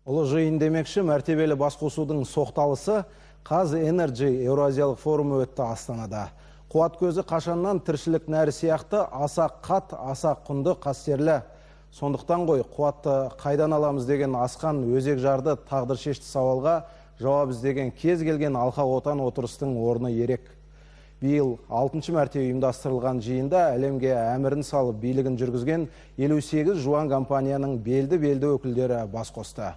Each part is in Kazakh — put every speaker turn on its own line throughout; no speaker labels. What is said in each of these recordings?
Ұлы жиын демекші мәртебелі басқосудың соқталысы Қаз Энерджи Еуразиялық форумы өтті Астанада. Қуат көзі қашаннан тіршілік нәрі сияқты аса қат, аса құнды қастерлі. Сондықтан ғой қуатты қайдан аламыз деген асқан өзек жарды тағдыршешті сауалға жауап іздеген кез келген алқа отан отырыстың орны ерек. Биыл 6-шы мәрте ұйымдастырылған жиында әлемге әмірін салып билігін жүргізген 58 жуан компанияның белді өкілдері бас қосты.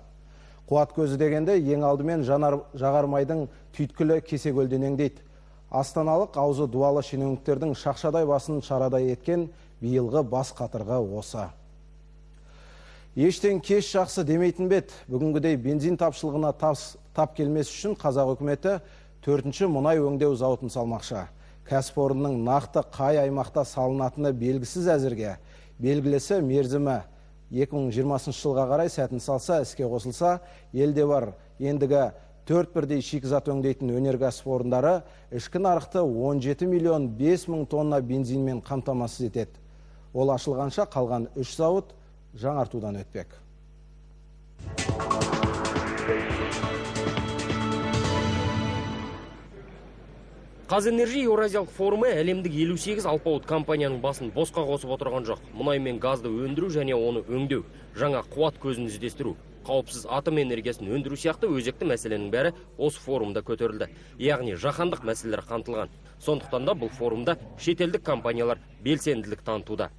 Қуат көзі дегенде ең алдымен жағармайдың түйткілі кесекөлденең дейді. Астаналық аузы дуалы шенеуніктердің шақшадай басын шарадай еткен биылғы бас қатырғы осы. Ештен кеш жақсы демейтін бет, бүгінгідей бензин тапшылығына тап келмес үшін Қазақ үкіметі 4-ші мұнай өңдеу зауытын салмақшы. Кәсіпорынның нақты қай аймақта салынатыны белгісіз әзірге. Белгілесі мерзімі 2020 жылға қарай сәтін салса, іске қосылса, елде бар ендігі 4 бірдей шикізат өңдейтін өнеркәсіпорындары ішкі нарықты 17 миллион 5 мың тонна бензинмен қамтамасыз етеді. Ол ашылғанша қалған 3 зауыт жаңартудан өтпек.
Қазэнерджи Еуразиялық форумы әлемдік 58 алпауыт компанияның басын босқа қосып отырған жоқ. Мұнай мен газды өндіру және оны өңдеу, жаңа қуат көзін іздестіру, қауіпсіз атом энергиясын өндіру сияқты өзекті мәселенің бәрі осы форумда көтерілді. Яғни жаһандық мәселелер қамтылған. Сондықтан да бұл форумда шетелдік компаниялар белсенділік танытуда.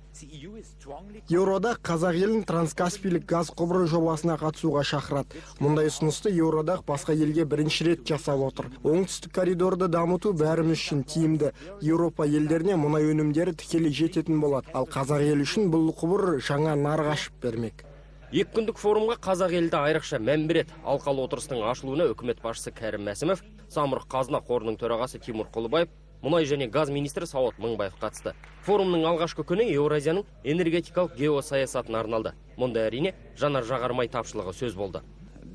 Еуроодақ қазақ елін транскаспийлік газ құбыры жобасына қатысуға шақырады. Мұндай ұсынысты Еуроодақ басқа елге бірінші рет жасап отыр. Оңтүстік коридорды дамыту бәріміз үшін тиімді. Еуропа елдеріне мұнай өнімдері тікелей жететін болады. Ал қазақ елі үшін бұл құбыр жаңа нарық ашып бермек.
2 күндік форумға қазақ елді айрықша мән береді. Алқалы отырыстың ашылуына үкімет басшысы Кәрім Мәсімов, Самұрық қазына қорының төрағасы Тимур Құлыбаев, мұнай және газ министрі Сауат Мыңбаев қатысты. Форумның алғашқы күні Еуразияның энергетикалық геосаясатына арналды. Мұнда әрине жанар-жағармай тапшылығы сөз болды.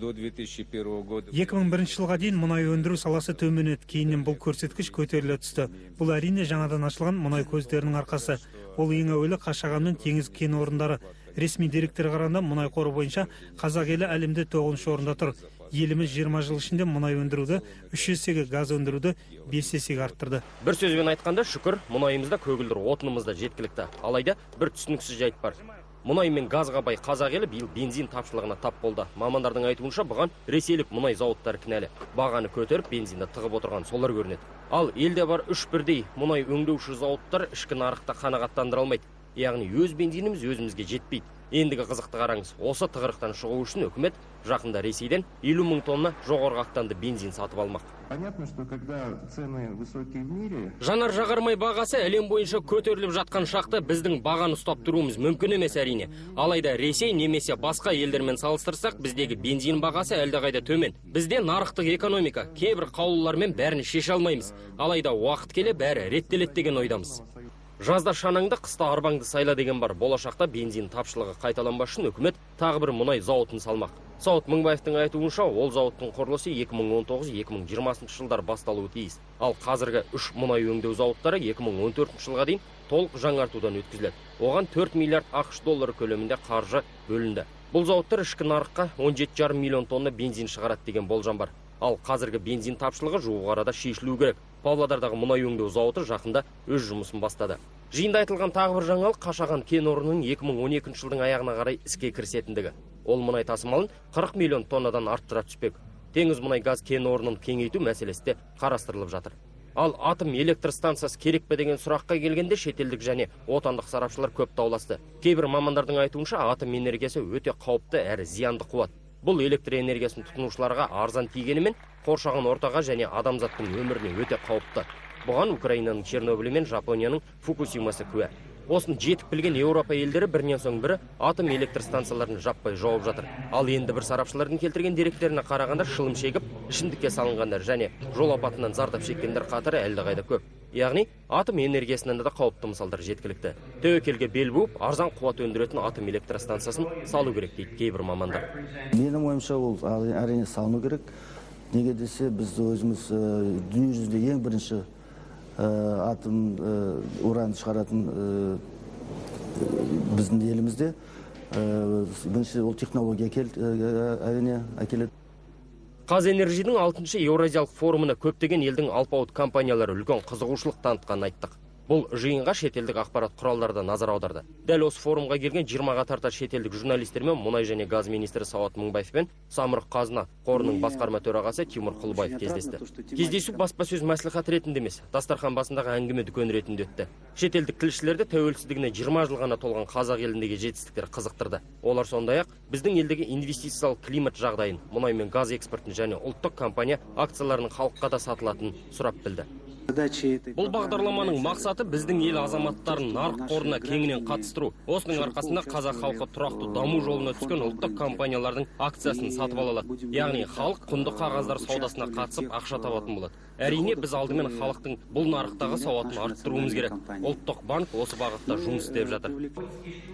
2001 жылға дейін мұнай өндіру саласы төмен еді, кейіннен бұл көрсеткіш көтеріле түсті. Бұл әрине жаңадан ашылған мұнай көздерінің арқасы. Ол ең әуелі Қашаған мен теңіз кен орындары. Ресми деректер қарағанда мұнай қоры бойынша қазақ елі әлемде 9-шы орында тұр. Еліміз 20 жыл ішінде мұнай өндіруді 3 есеге, газ өндіруді 5 есеге арттырды.
Бір сөзбен айтқанда, шүкір, мұнайымызда көгілдір отынымызда жеткілікті. Алайда бір түсініксіз жайт бар. Мұнай мен газға бай қазақ елі биыл бензин тапшылығына тап болды. Мамандардың айтуынша бұған ресейлік мұнай зауыттары кінәлі. Бағаны көтеріп, бензинді тығып отырған солар көрінеді. Ал елде бар 3 бірдей мұнай өңдеуші зауыттар ішкі нарықта қанағаттандыра алмайды. Яғни өз бензиніміз өзімізге жетпейді. Ендігі қызықты қараңыз, осы тығырықтан шығу үшін үкімет жақында Ресейден 50 мың тонна жоғарғы октанды бензин сатып алмақ. Жанар-жағармай бағасы әлем бойынша көтеріліп жатқан шақта біздің бағаны ұстап тұруымыз мүмкін емес әрине. Алайда Ресей немесе басқа елдермен салыстырсақ, біздегі бензин бағасы әлдеқайда төмен. Бізде нарықтық экономика, кейбір қаулылармен бәрін шеше алмаймыз. Алайда уақыт келе бәрі реттеледі деген ойдамыз. Жазда шанаңды, қыста арбаңды сайла деген бар. Болашақта бензин тапшылығы қайталанбас үшін үкімет тағы бір мұнай зауытын салмақ. Сауат Мыңбаевтың айтуынша, ол зауыттың құрылысы 2019-2020 жылдар басталуы тиіс. Ал қазіргі 3 мұнай өңдеу зауыттары 2014 жылға дейін толық жаңартудан өткізіледі. Оған 4 миллиард ақш доллары көлемінде қаржы бөлінді. Бұл зауыттар ішкі нарыққа 17,5 миллион тонна бензин шығарады деген болжам бар. Ал қазіргі бензин тапшылығы жуық арада шешілу керек. Павлодардағы мұнай өңдеу зауыты жақында өз жұмысын бастады. Жиында айтылған тағы бір жаңалық Қашаған кен орнының 2012 жылдың аяғына қарай іске кірісетіндігі. Ол мұнай тасымалын 40 миллион тоннадан арттыра түспек. Теңіз мұнай газ кен орнын кеңейту мәселесі де қарастырылып жатыр. Ал атом электр станциясы керек пе деген сұраққа келгенде шетелдік және отандық сарапшылар көп дауласты. Кейбір мамандардың айтуынша атом энергиясы өте қауіпті әрі зиянды қуат. Бұл электр энергиясын тұтынушыларға арзан тигенімен қоршаған ортаға және адамзаттың өміріне өте қауіпті. Бұған Украинаның Чернобылі мен Жапонияның Фукусимасы куә. Осын жетіп білген Еуропа елдері бірінен соң бірі атом электр станцияларын жаппай жауып жатыр. Ал енді бір сарапшылардың келтірген деректеріне қарағанда шылым шегіп, ішімдікке салынғандар және жол апатынан зардап шеккендер қатары әлдеқайда көп. Яғни атом энергиясынан да қауіпті мысалдар жеткілікті. Тәуекелге бел буып, арзан қуат өндіретін атом электр станциясын салу керек дейді кейбір мамандар.
Менің ойымша ол әрине салыну керек. Неге десе, біз өзіміз дүние жүзінде ең бірінші атом уран шығаратын біздің елімізде бірінші ол технология әрине әкеледі.
Қазэнерджидің 6-шы Еуразиялық форумына көптеген елдің алпауыт компаниялары үлкен қызығушылық танытқанын айттық. Бұл жиынға шетелдік ақпарат құралдары назар аударды. Дәл осы форумға келген 20-ға тарта шетелдік журналистермен мұнай және газ министрі Сауат Мыңбаев пен Самұрық Қазына қорының басқарма төрағасы Тимур Құлбаев кездесті. Кездесу баспасөз мәслихат ретінде емес, дастархан басындағы әңгіме дүкен ретінде өтті. Шетелдік тілшілерді тәуелсіздігіне 20 жыл ғана толған қазақ еліндегі жетістіктер қызықтырды. Олар сондай-ақ біздің елдегі инвестициялық климат жағдайын, мұнай мен газ экспортын және ұлттық компания акцияларының халыққа да сатылатынын сұрап білді. Бұл бағдарламаның мақсаты біздің ел азаматтарын нарық қорына кеңінен қатыстыру. Осының арқасында қазақ халқы тұрақты даму жолына түскен ұлттық компаниялардың акциясын сатып ала алады. Яғни халық құнды қағаздар саудасына қатысып ақша табатын болады. Әрине, біз алдымен халықтың бұл нарықтағы сауатын арттыруымыз керек. Ұлттық банк осы бағытта жұмыс істеп жатыр.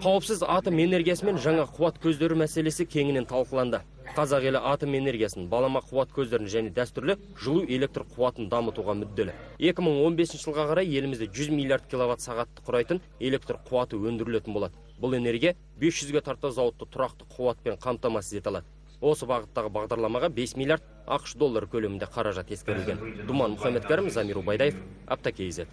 Қауіпсіз атом энергиясы мен жаңа қуат көздері мәселесі кеңінен талқыланды. Қазақ елі атом энергиясын, балама қуат көздерін және дәстүрлі жылу электр қуатын дамытуға мүдделі. 2015 жылға қарай елімізде 100 миллиард киловатт сағатты құрайтын электр қуаты өндірілетін болады. Бұл энергия 500-ге тарта зауытты тұрақты қуатпен қамтамасыз ете алады. Осы бағыттағы бағдарламаға 5 миллиард ақш доллары көлемінде қаражат ескерілген. Думан Мұхаммедкәрім, Замир Убайдаев, Аптакейзет.